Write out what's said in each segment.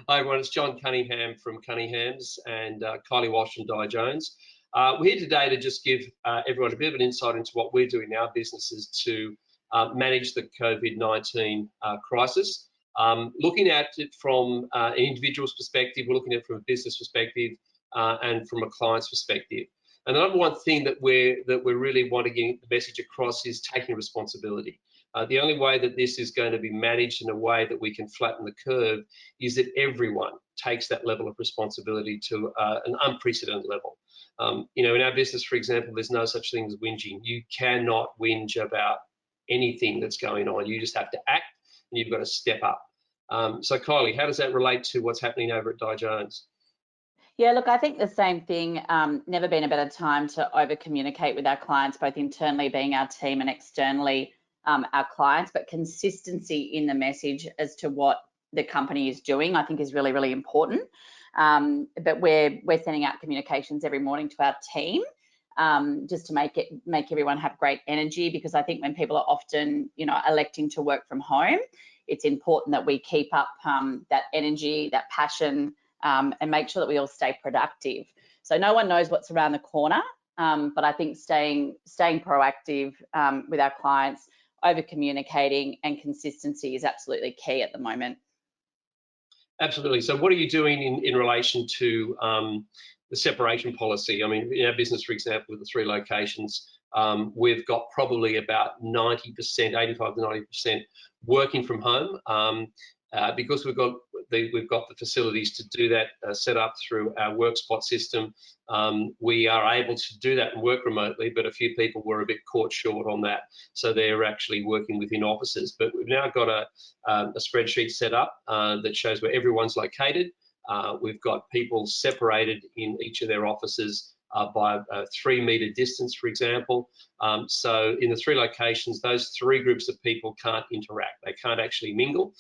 Hi everyone, it's John Cunningham from Cunninghams and Kylie Walsh from DiJONES. We're here today to just give everyone a bit of an insight into what we're doing in our businesses to manage the COVID-19 crisis. Looking at it from an individual's perspective, we're looking at it from a business perspective and from a client's perspective. And the number one thing that we're really wanting to get the message across is taking responsibility. The only way that this is going to be managed in a way that we can flatten the curve is that everyone takes that level of responsibility to an unprecedented level. In our business, for example, there's no such thing as whinging. You cannot whinge about anything that's going on. You just have to act and you've got to step up. So Kylie, how does that relate to what's happening over at DiJONES? Yeah, look, I think the same thing. Never been a better time to over communicate with our clients, both internally being our team and externally our clients, but consistency in the message as to what the company is doing, I think is really, really important. But we're sending out communications every morning to our team just to make everyone have great energy, because I think when people are often, electing to work from home, it's important that we keep up that energy, that passion, and make sure that we all stay productive. So no one knows what's around the corner, but I think staying proactive with our clients, over communicating, and consistency is absolutely key at the moment. Absolutely. So what are you doing in relation to the separation policy? I mean, in our business, for example, with the 3 locations, we've got probably about 90%, 85 to 90% working from home because we've got the facilities to do that set up through our WorkSpot system. We are able to do that and work remotely, but a few people were a bit caught short on that, so they're actually working within offices. But we've now got a spreadsheet set up that shows where everyone's located. We've got people separated in each of their offices by a 3-meter distance, for example. So in the 3 locations, those 3 groups of people can't interact. They can't actually mingle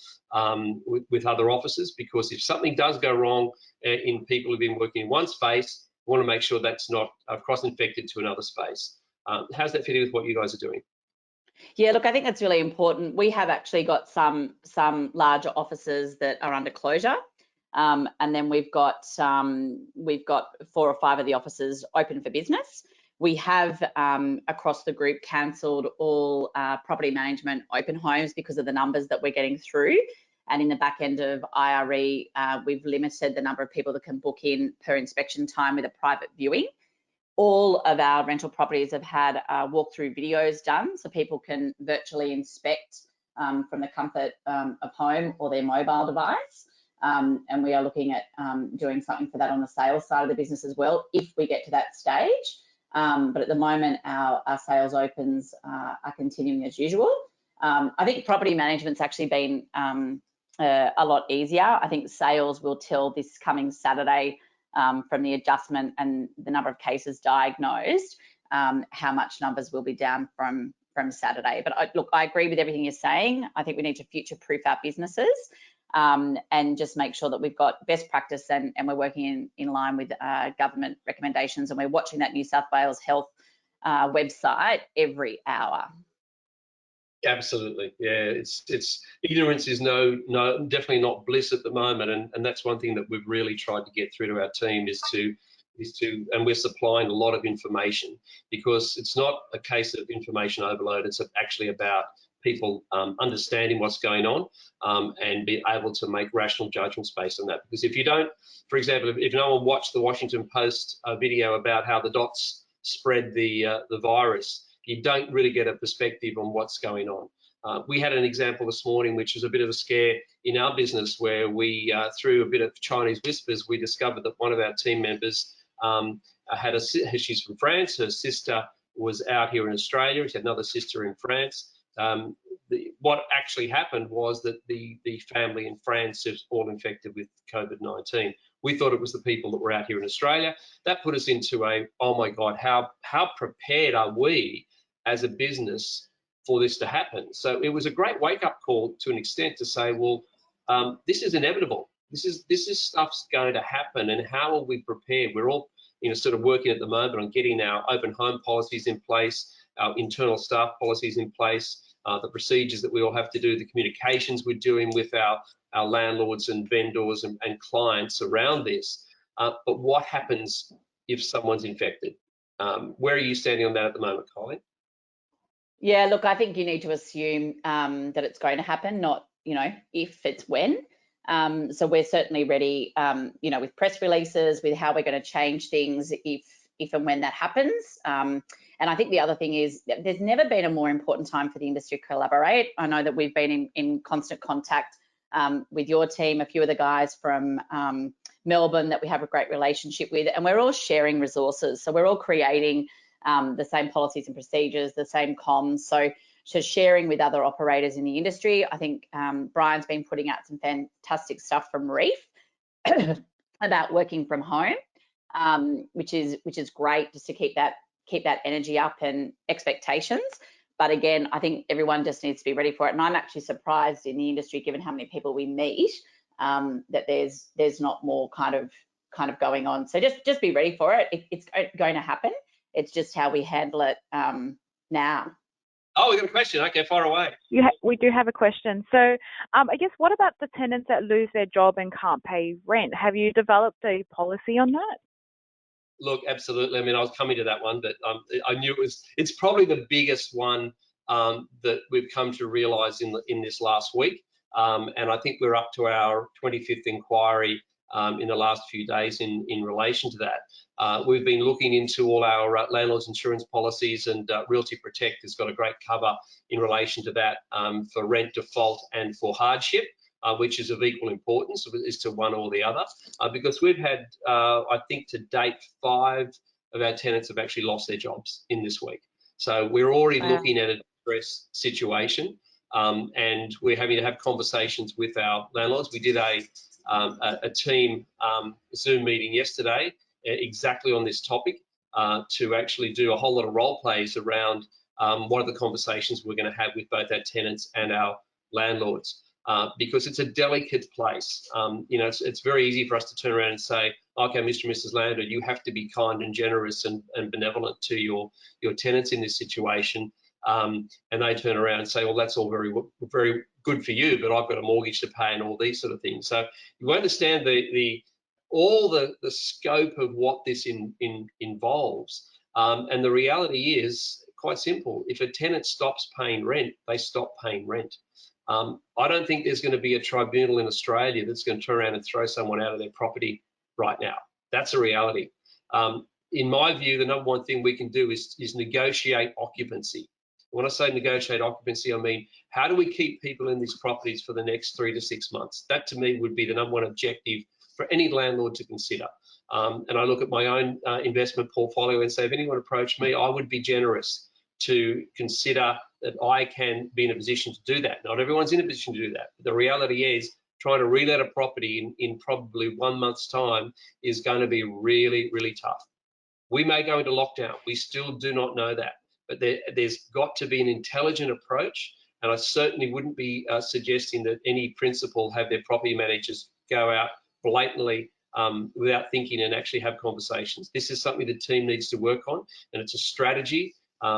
with other offices, because if something does go wrong in people who've been working in one space, we want to make sure that's not cross-infected to another space. How's that fitting with what you guys are doing? Yeah, look, I think that's really important. We have actually got some larger offices that are under closure. And then we've got 4 or 5 of the offices open for business. We have across the group cancelled all property management open homes because of the numbers that we're getting through. And in the back end of IRE, we've limited the number of people that can book in per inspection time with a private viewing. All of our rental properties have had walkthrough videos done, so people can virtually inspect from the comfort of home or their mobile device. And we are looking at doing something for that on the sales side of the business as well, if we get to that stage. But at the moment, our sales opens are continuing as usual. I think property management's actually been a lot easier. I think sales will tell this coming Saturday from the adjustment and the number of cases diagnosed, how much numbers will be down from Saturday. But look, I agree with everything you're saying. I think we need to future-proof our businesses. And just make sure that we've got best practice and we're working in line with government recommendations, and we're watching that New South Wales Health website every hour. Absolutely, yeah. It's ignorance is no definitely not bliss at the moment, and that's one thing that we've really tried to get through to our team is to and we're supplying a lot of information, because it's not a case of information overload. It's actually about people understanding what's going on and be able to make rational judgments based on that. Because if you don't, for example, if no one watched the Washington Post video about how the dots spread the virus, you don't really get a perspective on what's going on. We had an example this morning, which was a bit of a scare in our business, where we, through a bit of Chinese whispers, we discovered that one of our team members she's from France, her sister was out here in Australia, she had another sister in France. What actually happened was that the family in France is all infected with COVID-19. We thought it was the people that were out here in Australia. That put us into oh my God, how prepared are we as a business for this to happen? So it was a great wake-up call to an extent to say, well, this is inevitable. This is stuff's going to happen, and how are we prepared? We're all sort of working at the moment on getting our open home policies in place, our internal staff policies in place, the procedures that we all have to do, the communications we're doing with our landlords and vendors and clients around this. But what happens if someone's infected? Where are you standing on that at the moment, Kylie? Yeah, look, I think you need to assume that it's going to happen, not, if, it's when. So we're certainly ready, with press releases, with how we're going to change things if and when that happens. And I think the other thing is that there's never been a more important time for the industry to collaborate. I know that we've been in constant contact with your team, a few of the guys from Melbourne that we have a great relationship with, and we're all sharing resources. So we're all creating the same policies and procedures, the same comms. So sharing with other operators in the industry. I think Brian's been putting out some fantastic stuff from Reef about working from home, which is great, just to keep that energy up and expectations. But again, I think everyone just needs to be ready for it. And I'm actually surprised in the industry, given how many people we meet, that there's not more kind of going on. So just be ready for it. It's going to happen. It's just how we handle it now. Oh, we got a question. Okay, fire away. We do have a question. So I guess, what about the tenants that lose their job and can't pay rent? Have you developed a policy on that? Look, absolutely. I mean, I was coming to that one, but I knew it's probably the biggest one that we've come to realise in this last week. And I think we're up to our 25th inquiry in the last few days in relation to that. We've been looking into all our landlords insurance policies, and Realty Protect has got a great cover in relation to that for rent default and for hardship, which is of equal importance as to one or the other, because we've had, I think to date, 5 of our tenants have actually lost their jobs in this week. So we're already looking at a distress situation, and we're having to have conversations with our landlords. We did a team Zoom meeting yesterday exactly on this topic to actually do a whole lot of role plays around what are the conversations we're going to have with both our tenants and our landlords. Because it's a delicate place. It's very easy for us to turn around and say, okay, Mr. and Mrs. Landlord, you have to be kind and generous and benevolent to your tenants in this situation. And they turn around and say, well, that's all very good for you, but I've got a mortgage to pay and all these sort of things. So you understand all the scope of what this involves. And the reality is quite simple. If a tenant stops paying rent, they stop paying rent. I don't think there's going to be a tribunal in Australia that's going to turn around and throw someone out of their property right now. That's a reality. In my view, the number one thing we can do is negotiate occupancy. When I say negotiate occupancy, I mean, how do we keep people in these properties for the next 3 to 6 months? That to me would be the number one objective for any landlord to consider. And I look at my own investment portfolio and say, if anyone approached me, I would be generous to consider that I can be in a position to do that. Not everyone's in a position to do that. But the reality is trying to relet a property in probably 1 month's time is going to be really, really tough. We may go into lockdown. We still do not know that. But there's got to be an intelligent approach. And I certainly wouldn't be suggesting that any principal have their property managers go out blatantly without thinking and actually have conversations. This is something the team needs to work on, and it's a strategy.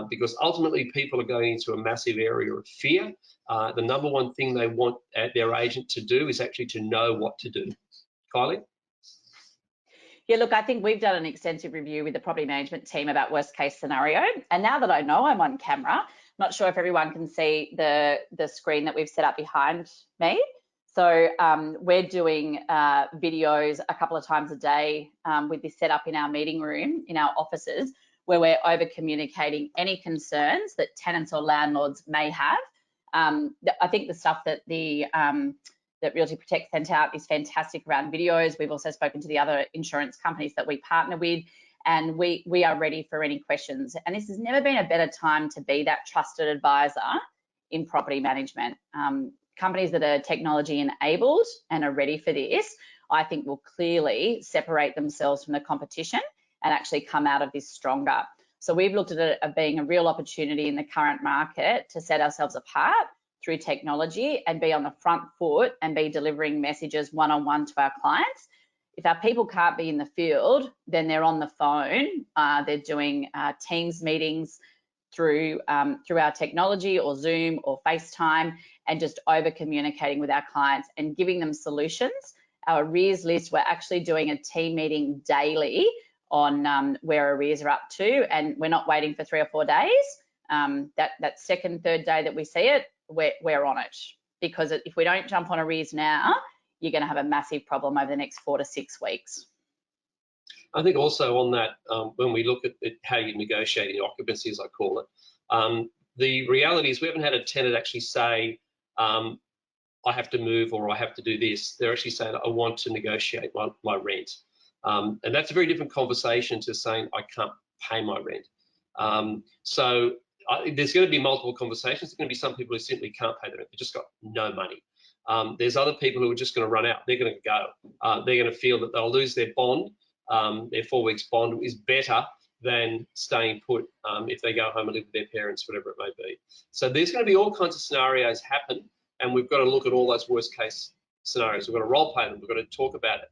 Because ultimately people are going into a massive area of fear. The number one thing they want their agent to do is actually to know what to do. Kylie? Yeah, look, I think we've done an extensive review with the property management team about worst case scenario. And now that I know I'm on camera, I'm not sure if everyone can see the screen that we've set up behind me. So we're doing videos a couple of times a day with this set up in our meeting room, in our offices, where we're over communicating any concerns that tenants or landlords may have. I think the stuff that that Realty Protect sent out is fantastic around videos. We've also spoken to the other insurance companies that we partner with, and we are ready for any questions. And this has never been a better time to be that trusted advisor in property management. Companies that are technology enabled and are ready for this, I think will clearly separate themselves from the competition and actually come out of this stronger. So we've looked at it as being a real opportunity in the current market to set ourselves apart through technology and be on the front foot and be delivering messages one-on-one to our clients. If our people can't be in the field, then they're on the phone, they're doing Teams meetings, through our technology or Zoom or FaceTime, and just over communicating with our clients and giving them solutions. Our arrears list, we're actually doing a team meeting daily on where arrears are up to, and we're not waiting for 3 or 4 days. That second, third day that we see it, we're on it, because if we don't jump on arrears now, you're going to have a massive problem over the next 4 to 6 weeks. I think also on that, when we look at how you're negotiating occupancy, as I call it, the reality is we haven't had a tenant actually say, I have to move or I have to do this. They're actually saying, I want to negotiate my rent. And that's a very different conversation to saying, I can't pay my rent. There's going to be multiple conversations. There's going to be some people who simply can't pay their rent. They've just got no money. There's other people who are just going to run out. They're going to go. They're going to feel that they'll lose their bond. Their 4 weeks bond is better than staying put if they go home and live with their parents, whatever it may be. So there's going to be all kinds of scenarios happen, and we've got to look at all those worst case scenarios. We've got to role play them. We've got to talk about it.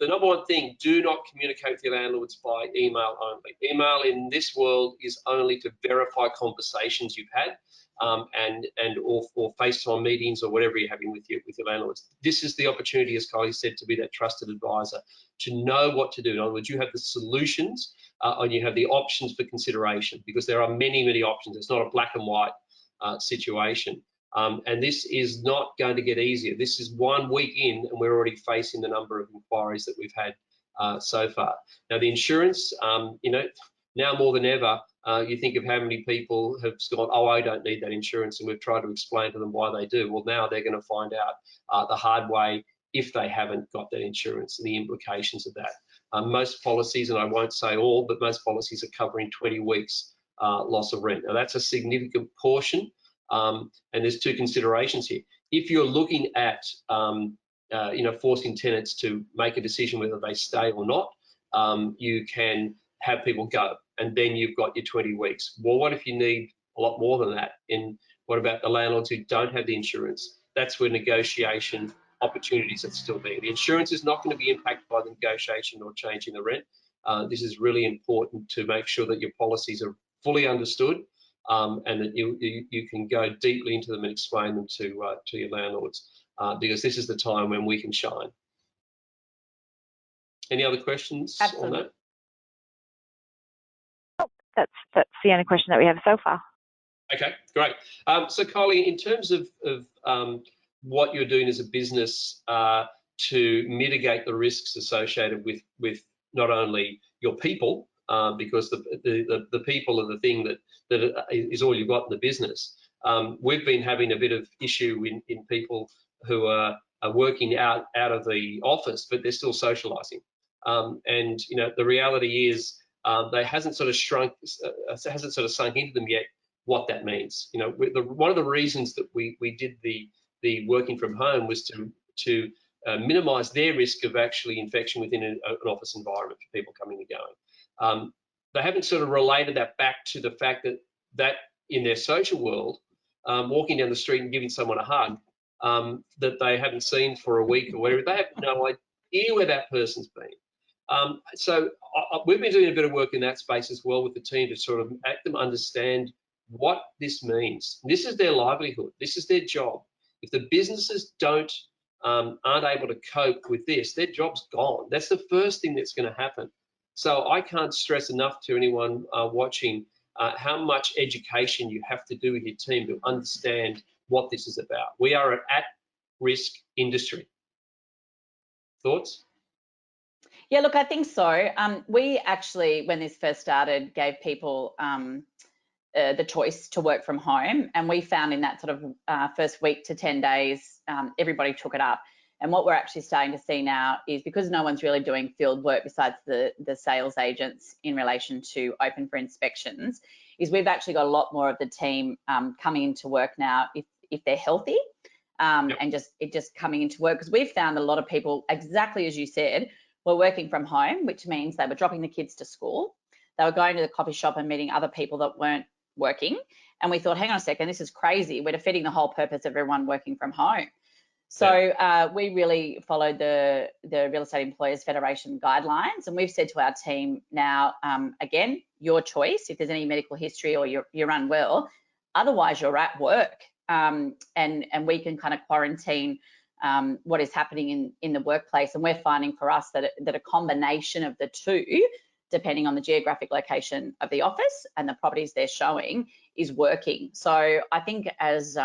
The number one thing, do not communicate with your landlords by email only. Email in this world is only to verify conversations you've had or FaceTime meetings or whatever you're having with your landlords. This is the opportunity, as Kylie said, to be that trusted advisor, to know what to do. In other words, you have the solutions and you have the options for consideration, because there are many, many options. It's not a black and white situation. And this is not going to get easier. This is 1 week in, and we're already facing the number of inquiries that we've had so far. Now, the insurance, now more than ever, you think of how many people have gone, oh, I don't need that insurance, and we've tried to explain to them why they do. Well, now they're going to find out the hard way if they haven't got that insurance and the implications of that. Most policies, and I won't say all, but most policies are covering 20 weeks loss of rent. Now, that's a significant portion. And there's 2 considerations here. If you're looking at, forcing tenants to make a decision whether they stay or not, you can have people go, and then you've got your 20 weeks. Well, what if you need a lot more than that? And what about the landlords who don't have the insurance? That's where negotiation opportunities are still there. The insurance is not going to be impacted by the negotiation or changing the rent. This is really important to make sure that your policies are fully understood. And that you can go deeply into them and explain them to your landlords, because this is the time when we can shine. Any other questions on that? That's the only question that we have so far. Okay, great. So Kylie, in terms of what you're doing as a business to mitigate the risks associated with not only your people, because the people are the thing that is all you've got in the business. We've been having a bit of issue in people who are working out of the office, but they're still socialising. And the reality is they hasn't sort of sunk into them yet what that means. One of the reasons that we did the working from home was to minimise their risk of actually infection within an office environment for people coming and going. They haven't sort of related that back to the fact that in their social world, walking down the street and giving someone a hug that they haven't seen for a week or whatever, they have no idea where that person's been. So we've been doing a bit of work in that space as well with the team to sort of make them understand what this means. This is their livelihood. This is their job. If the businesses aren't able to cope with this, their job's gone. That's the first thing that's going to happen. So I can't stress enough to anyone watching how much education you have to do with your team to understand what this is about. We are an at-risk industry. Thoughts? Yeah, look, I think so. We actually, when this first started, gave people the choice to work from home, and we found in that sort of first week to 10 days, everybody took it up. And what we're actually starting to see now is, because no one's really doing field work besides the sales agents in relation to open for inspections, is we've actually got a lot more of the team coming into work now if they're healthy, and just coming into work, because we've found a lot of people, exactly as you said, were working from home, which means they were dropping the kids to school, they were going to the coffee shop and meeting other people that weren't working, and we thought, hang on a second, this is crazy, we're defeating the whole purpose of everyone working from home. So we really followed the Real Estate Employers Federation guidelines, and we've said to our team now, again, your choice if there's any medical history or you're unwell, otherwise you're at work, and we can kind of quarantine what is happening in the workplace. And we're finding for us that a combination of the two, depending on the geographic location of the office and the properties they're showing, is working. So I think as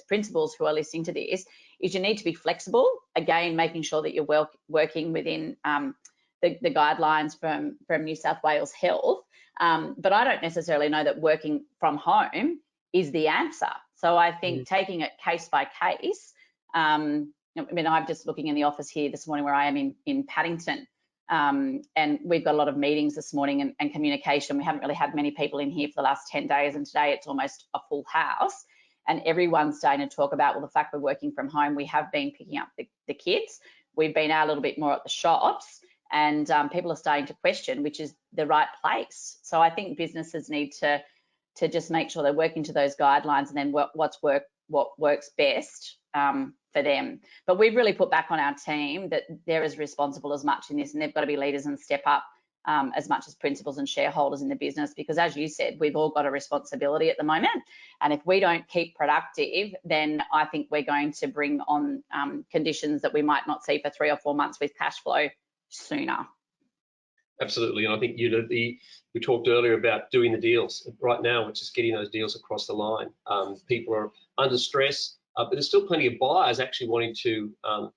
principals who are listening to this, is you need to be flexible, again, making sure that you're working within the guidelines from New South Wales Health. But I don't necessarily know that working from home is the answer. So I think taking it case by case, I mean, I'm just looking in the office here this morning where I am in Paddington, and we've got a lot of meetings this morning and communication. We haven't really had many people in here for the last 10 days, and today it's almost a full house. And everyone's starting to talk about, well, the fact we're working from home, we have been picking up the kids. We've been out a little bit more at the shops, and people are starting to question which is the right place. So I think businesses need to just make sure they're working to those guidelines, and then what works best for them. But we've really put back on our team that they're as responsible as much in this, and they've got to be leaders and step up as much as principals and shareholders in the business, because as you said, we've all got a responsibility at the moment. And if we don't keep productive, then I think we're going to bring on conditions that we might not see for 3 or 4 months with cash flow sooner. Absolutely, and I think we talked earlier about doing the deals. Right now, we're just getting those deals across the line. People are under stress, but there's still plenty of buyers actually wanting to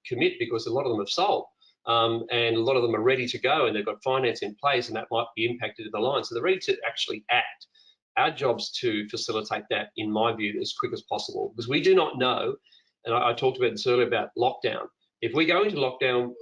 commit, because a lot of them have sold. And a lot of them are ready to go, and they've got finance in place, and that might be impacted in the line. So they're ready to actually act. Our job's to facilitate that, in my view, as quick as possible, because we do not know, and I talked about this earlier about lockdown. If we go into lockdown,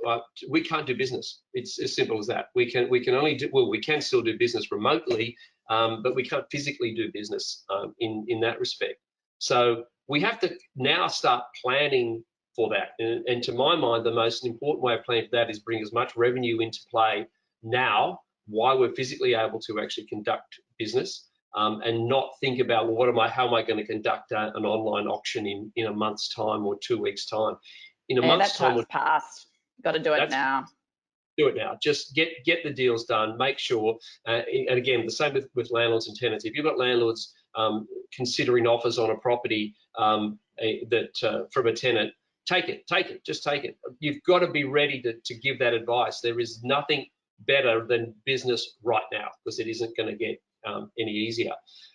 we can't do business. It's as simple as that. We can only do, well, we can still do business remotely, but we can't physically do business in that respect. So we have to now start planning for that. And to my mind, the most important way of planning for that is bring as much revenue into play now, while we're physically able to actually conduct business, and not think about, well, how am I going to conduct an online auction in a month's time or 2 weeks' time? In a month's time, that time's passed. Got to do it now. Do it now. Just get the deals done. Make sure, and again, the same with landlords and tenants. If you've got landlords considering offers on a property from a tenant, take it, just take it. You've got to be ready to give that advice. There is nothing better than business right now, because it isn't going to get any easier.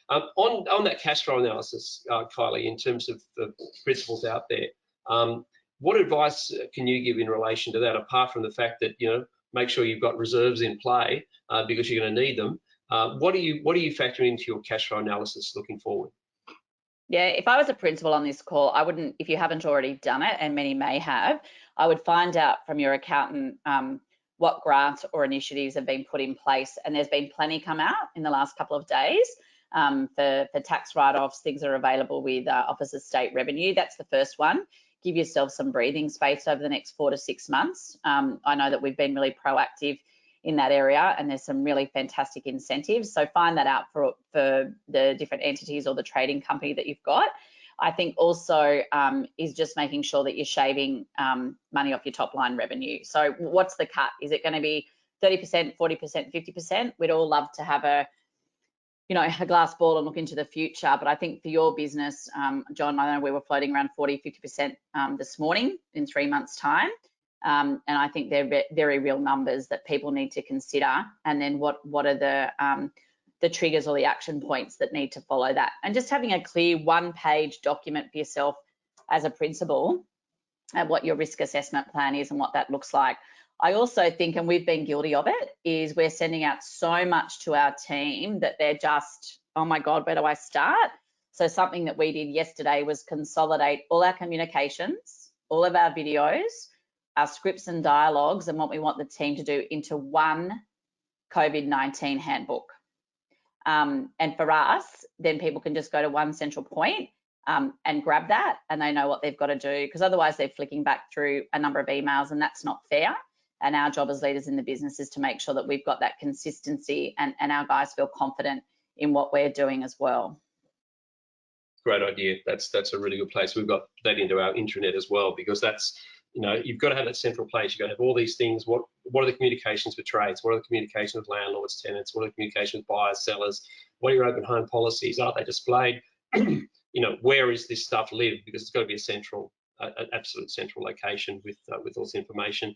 On that cash flow analysis, Kylie, in terms of the principles out there, what advice can you give in relation to that, apart from the fact that, make sure you've got reserves in play because you're going to need them? What are you factoring into your cash flow analysis looking forward? Yeah, if I was a principal on this call, I wouldn't, if you haven't already done it, and many may have, I would find out from your accountant what grants or initiatives have been put in place. And there's been plenty come out in the last couple of days for tax write-offs. Things are available with Office of State Revenue. That's the first one. Give yourself some breathing space over the next 4 to 6 months. I know that we've been really proactive in that area, and there's some really fantastic incentives. So find that out for the different entities or the trading company that you've got. I think also is just making sure that you're shaving money off your top line revenue. So what's the cut? Is it going to be 30%, 40%, 50%? We'd all love to have a glass ball and look into the future. But I think for your business, John, I know we were floating around 40, 50% this morning in 3 months' time. And I think they're very real numbers that people need to consider. And then what are the triggers or the action points that need to follow that? And just having a clear 1-page document for yourself as a principal and what your risk assessment plan is and what that looks like. I also think, and we've been guilty of it, is we're sending out so much to our team that they're just, oh my God, where do I start? So something that we did yesterday was consolidate all our communications, all of our videos, our scripts and dialogues, and what we want the team to do into one COVID-19 handbook. And for us, then people can just go to one central point and grab that, and they know what they've got to do, because otherwise they're flicking back through a number of emails, and that's not fair. And our job as leaders in the business is to make sure that we've got that consistency and our guys feel confident in what we're doing as well. Great idea. That's a really good place. We've got that into our intranet as well, because that's, you've got to have that central place. You've got to have all these things. What are the communications with trades? What are the communications with landlords, tenants? What are the communications with buyers, sellers? What are your open home policies? Are they displayed? Where is this stuff live? Because it's got to be a central, an absolute central location with all this information,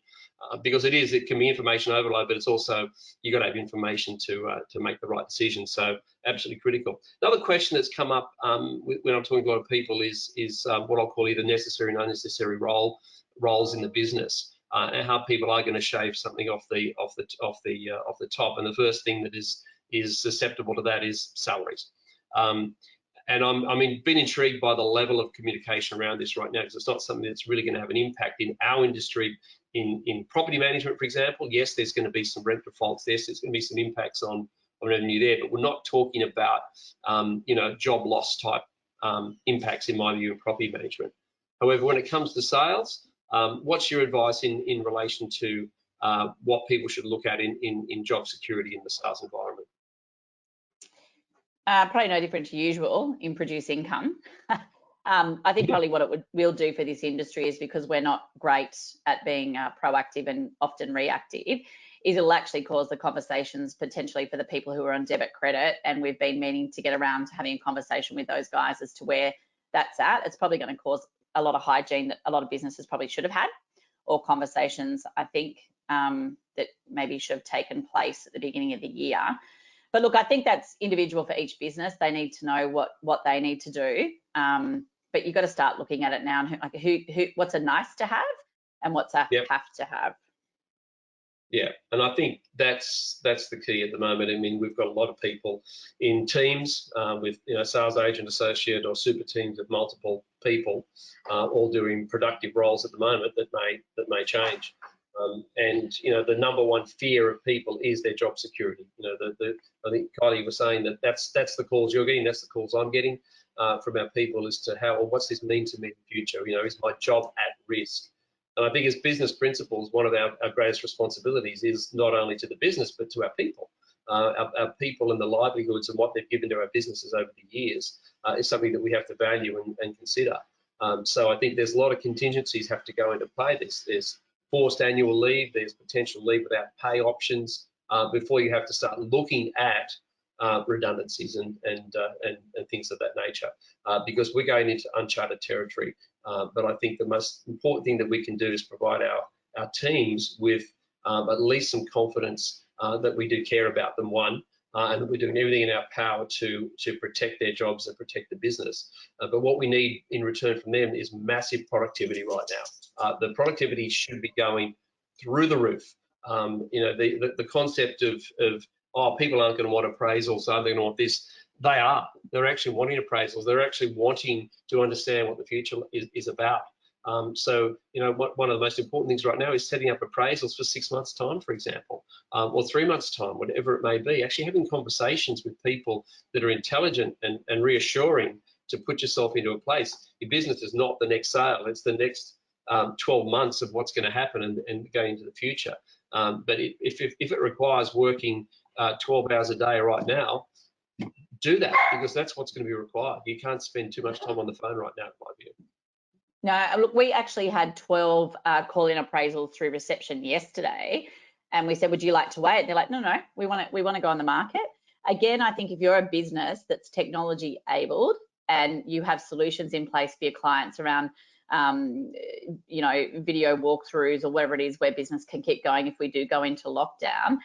because it can be information overload, but it's also, you've got to have information to make the right decision. So absolutely critical. Another question that's come up when I'm talking to a lot of people is what I'll call either necessary and unnecessary roles in the business, and how people are going to shave something off the top. And the first thing that is susceptible to that is salaries. And been intrigued by the level of communication around this right now, because it's not something that's really going to have an impact in our industry. In property management, for example, yes, there's going to be some rent defaults. Yes, there's going to be some impacts on revenue there, but we're not talking about job loss type impacts, in my view, in property management. However, when it comes to sales, what's your advice in relation to what people should look at in job security in the sales environment? Probably no different to usual in produce income. I think probably what it will do for this industry is, because we're not great at being proactive and often reactive, is it'll actually cause the conversations potentially for the people who are on debit credit, and we've been meaning to get around to having a conversation with those guys as to where that's at. It's probably going to cause a lot of hygiene that a lot of businesses probably should have had, or conversations I think that maybe should have taken place at the beginning of the year. But look, I think that's individual for each business. They need to know what they need to do. But you've got to start looking at it now, and what's a nice to have and what's a have to have. Yeah, and I think that's the key at the moment. I mean, we've got a lot of people in teams with sales agent, associate, or super teams of multiple people, all doing productive roles at the moment that may change. And the number one fear of people is their job security. I think Kylie was saying that's the calls you're getting, that's the calls I'm getting from our people as to what's this mean to me in the future? Is my job at risk? And I think as business principals, one of our greatest responsibilities is not only to the business, but to our people. Our people and the livelihoods and what they've given to our businesses over the years is something that we have to value and consider. So I think there's a lot of contingencies have to go into play. There's forced annual leave, there's potential leave without pay options before you have to start looking at redundancies and things of that nature, because we're going into uncharted territory. But I think the most important thing that we can do is provide our teams with at least some confidence that we do care about them, one, and that we're doing everything in our power to protect their jobs and protect the business. But what we need in return from them is massive productivity right now. The productivity should be going through the roof. The concept of people aren't going to want appraisals, aren't they going to want this? They are. They're actually wanting appraisals. They're actually wanting to understand what the future is about. So, one of the most important things right now is setting up appraisals for 6 months' time, for example, or 3 months' time, whatever it may be. Actually having conversations with people that are intelligent and reassuring to put yourself into a place. Your business is not the next sale. It's the next 12 months of what's going to happen and going into the future. But if it requires working 12 hours a day right now, do that, because that's what's going to be required. You can't spend too much time on the phone right now, in my view. No, look, we actually had 12 call-in appraisals through reception yesterday, and we said, would you like to wait? They're like, no, we want to go on the market. Again, I think if you're a business that's technology abled and you have solutions in place for your clients around video walkthroughs or whatever it is where business can keep going if we do go into lockdown,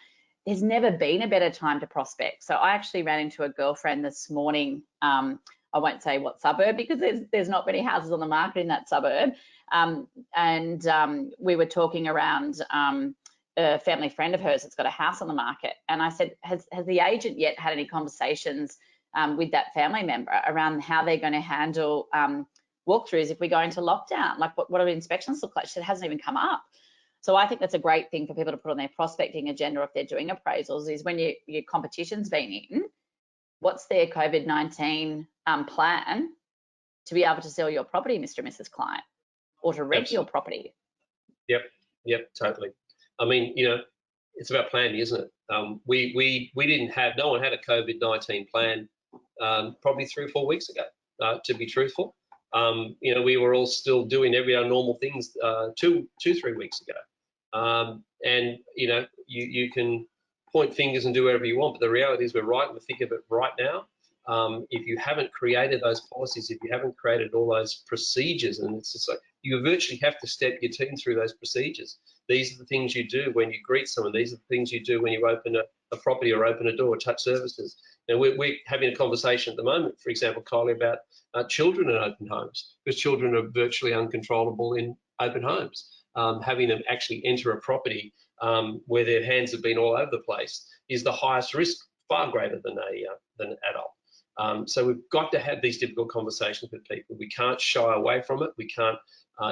there's never been a better time to prospect. So I actually ran into a girlfriend this morning. I won't say what suburb, because there's not many houses on the market in that suburb. We were talking around a family friend of hers that's got a house on the market. And I said, has the agent yet had any conversations with that family member around how they're going to handle walkthroughs if we go into lockdown? Like what do inspections look like? She said, it hasn't even come up. So I think that's a great thing for people to put on their prospecting agenda if they're doing appraisals, is when your competition's been in, what's their COVID-19 plan to be able to sell your property, Mr. and Mrs. Client, or to rent your property? Yep, totally. I mean, it's about planning, isn't it? We didn't have, no one had a COVID-19 plan probably 3 or 4 weeks ago. to be truthful. We were all still doing every other normal things 3 weeks ago. And you can point fingers and do whatever you want, but the reality is we're right in the thick of it right now. If you haven't created those policies, if you haven't created all those procedures, and it's just like you virtually have to step your team through those procedures. These are the things you do when you greet someone. These are the things you do when you open a property or open a door, touch services. We're having a conversation at the moment, for example, Kylie, about children in open homes, because children are virtually uncontrollable in open homes. Having them actually enter a property where their hands have been all over the place is the highest risk, far greater than an adult. So we've got to have these difficult conversations with people. We can't shy away from it. We can't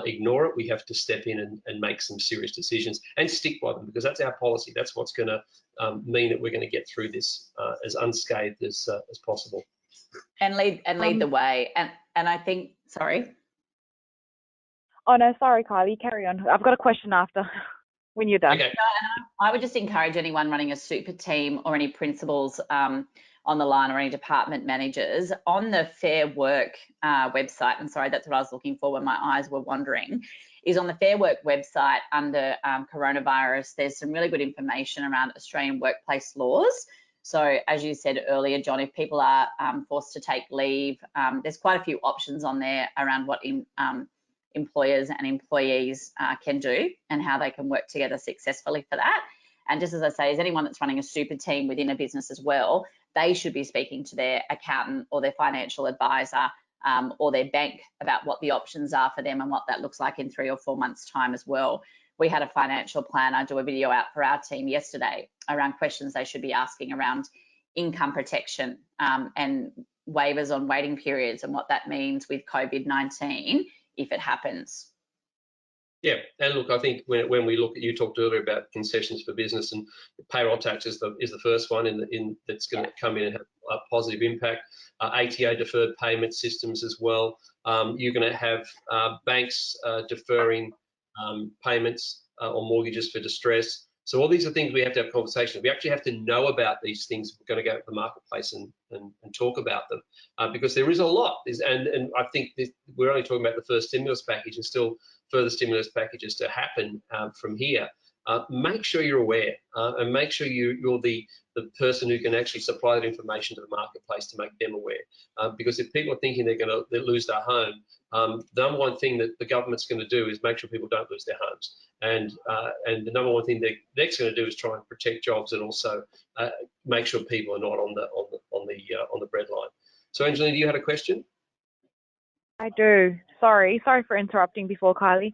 ignore it. We have to step in and make some serious decisions and stick by them, because that's our policy. That's what's going to mean that we're going to get through this as unscathed as possible. And lead the way. And I think, sorry. Oh no, sorry, Kylie. Carry on. I've got a question after when you're done. Okay. No, I would just encourage anyone running a super team or any principals on the line, or any department managers on the Fair Work website. And sorry, that's what I was looking for when my eyes were wandering. Is on the Fair Work website under coronavirus. There's some really good information around Australian workplace laws. So as you said earlier, John, if people are forced to take leave, there's quite a few options on there around what employers and employees can do and how they can work together successfully for that. And just as I say, as anyone that's running a super team within a business as well, they should be speaking to their accountant or their financial advisor or their bank about what the options are for them and what that looks like in 3 or 4 months' time as well. We had a financial planner do a video out for our team yesterday around questions they should be asking around income protection and waivers on waiting periods and what that means with COVID-19 if it happens. Yeah, and look, I think when we look at, you talked earlier about concessions for business, and payroll tax is the first one that's going to come in and have a positive impact. ATA deferred payment systems as well. You're going to have banks deferring payments on mortgages for distress. So all these are things we have to have conversations. We actually have to know about these things if we're going to go to the marketplace and talk about them, because there is a lot. And I think we're only talking about the first stimulus package, and still further stimulus packages to happen from here. Make sure you're aware and make sure you're the person who can actually supply that information to the marketplace to make them aware. Because if people are thinking they're going to lose their home, the number one thing that the government's going to do is make sure people don't lose their homes. And the number one thing they're next going to do is try and protect jobs and also make sure people are not on the breadline. So Angelina, you had a question? I do. Sorry for interrupting before, Kylie.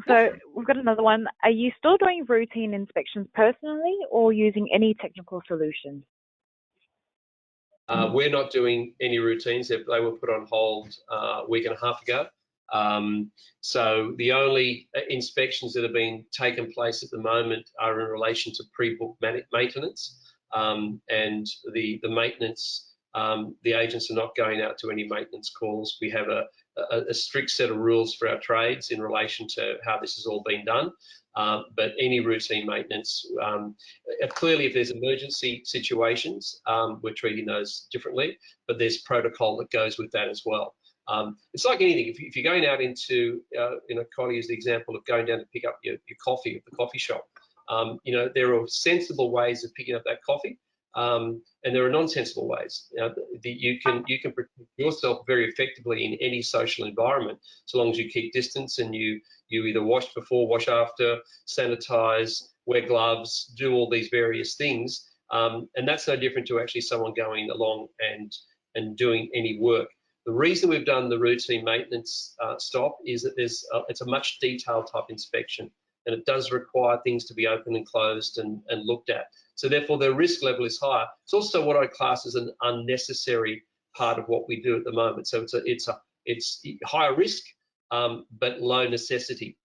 So we've got another one. Are you still doing routine inspections personally or using any technical solutions? We're not doing any routines. They were put on hold a week and a half ago. So the only inspections that have been taken place at the moment are in relation to pre-book maintenance, and the maintenance. The agents are not going out to any maintenance calls. We have a strict set of rules for our trades in relation to how this has all been done. But any routine maintenance, clearly if there's emergency situations, we're treating those differently, but there's protocol that goes with that as well. It's like anything. If you're going out into, Kylie is the example of going down to pick up your coffee at the coffee shop. There are sensible ways of picking up that coffee. And there are non-sensible ways. You can protect yourself very effectively in any social environment, so long as you keep distance and you either wash before, wash after, sanitize, wear gloves, do all these various things. And that's no different to actually someone going along and doing any work. The reason we've done the routine maintenance stop is that it's a much detailed type inspection, and it does require things to be open and closed and looked at. So therefore, the risk level is higher. It's also what I class as an unnecessary part of what we do at the moment. So it's higher risk, but low necessity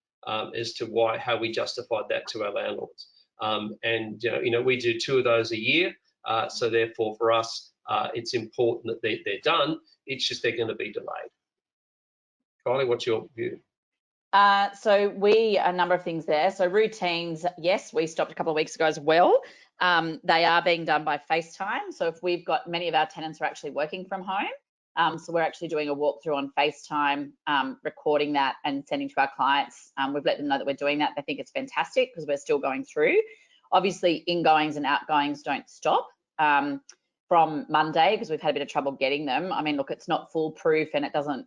as to how we justified that to our landlords. And we do 2 of those a year. So therefore, for us, it's important that they're done. It's just they're going to be delayed. Kylie, what's your view? So a number of things there. So routines, yes, we stopped a couple of weeks ago as well. They are being done by FaceTime. So if we've got many of our tenants are actually working from home, So we're actually doing a walkthrough on FaceTime, recording that and sending to our clients. We've let them know that we're doing that. They think it's fantastic because we're still going through. Obviously, ingoings and outgoings don't stop from Monday because we've had a bit of trouble getting them. I mean, look, it's not foolproof and it doesn't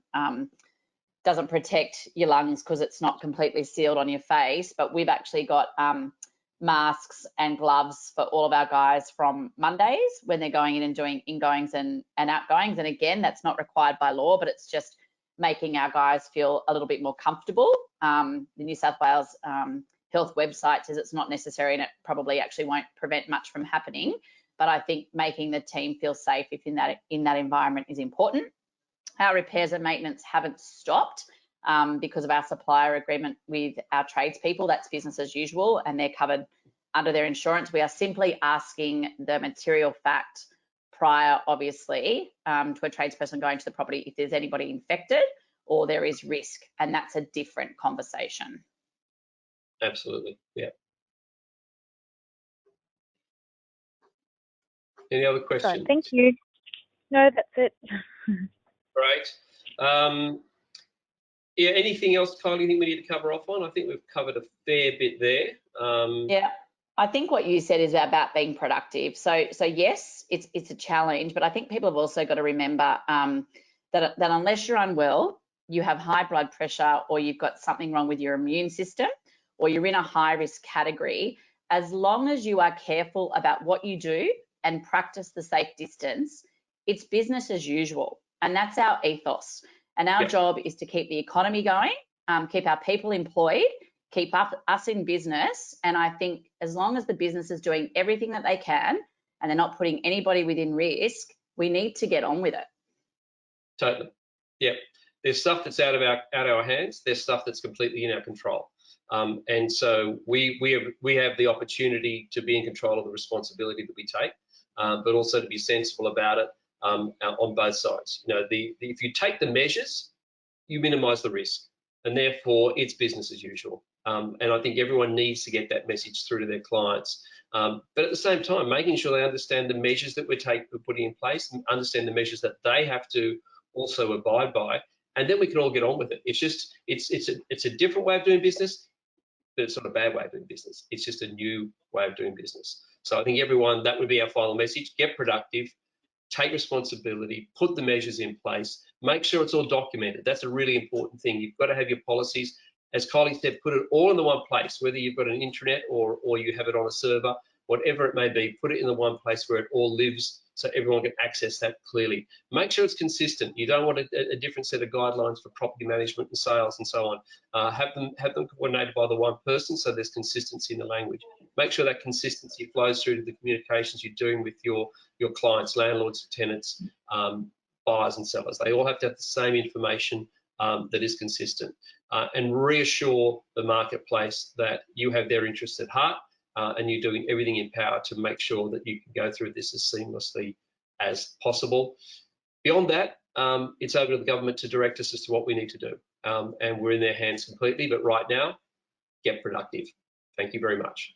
protect your lungs because it's not completely sealed on your face, but we've actually got masks and gloves for all of our guys from Mondays when they're going in and doing ingoings and outgoings. And again, that's not required by law, but it's just making our guys feel a little bit more comfortable. The New South Wales health website says it's not necessary and it probably actually won't prevent much from happening. But I think making the team feel safe if in that environment is important. Our repairs and maintenance haven't stopped because of our supplier agreement with our tradespeople. That's business as usual and they're covered under their insurance. We are simply asking the material fact prior, obviously, to a tradesperson going to the property if there's anybody infected or there is risk, and that's a different conversation. Absolutely, yeah. Any other questions? Right, thank you. No, that's it. Great. Yeah, anything else, Kylie, you think we need to cover off on? I think we've covered a fair bit there. Yeah, I think what you said is about being productive. So yes, it's a challenge, but I think people have also got to remember that unless you're unwell, you have high blood pressure or you've got something wrong with your immune system or you're in a high risk category, as long as you are careful about what you do and practice the safe distance, it's business as usual. And that's our ethos. And our job is to keep the economy going, keep our people employed, keep us in business. And I think as long as the business is doing everything that they can and they're not putting anybody within risk, we need to get on with it. Totally. Yeah. There's stuff that's out of our hands. There's stuff that's completely in our control. And so we have the opportunity to be in control of the responsibility that we take, but also to be sensible about it. On both sides, you know, if you take the measures, you minimise the risk, and therefore it's business as usual. And I think everyone needs to get that message through to their clients. But at the same time, making sure they understand the measures that we're putting in place, and understand the measures that they have to also abide by, and then we can all get on with it. It's just it's a different way of doing business, but it's not a bad way of doing business. It's just a new way of doing business. So I think everyone, that would be our final message: get productive. Take responsibility, put the measures in place, make sure it's all documented. That's a really important thing. You've got to have your policies. As Kylie said, put it all in the one place, whether you've got an intranet or you have it on a server, whatever it may be, put it in the one place where it all lives so everyone can access that clearly. Make sure it's consistent. You don't want a different set of guidelines for property management and sales and so on. Have them coordinated by the one person so there's consistency in the language. Make sure that consistency flows through to the communications you're doing with your clients, landlords, tenants, buyers and sellers. They all have to have the same information that is consistent, and reassure the marketplace that you have their interests at heart, and you're doing everything in power to make sure that you can go through this as seamlessly as possible. Beyond that, it's over to the government to direct us as to what we need to do, and we're in their hands completely. But right now, get productive. Thank you very much.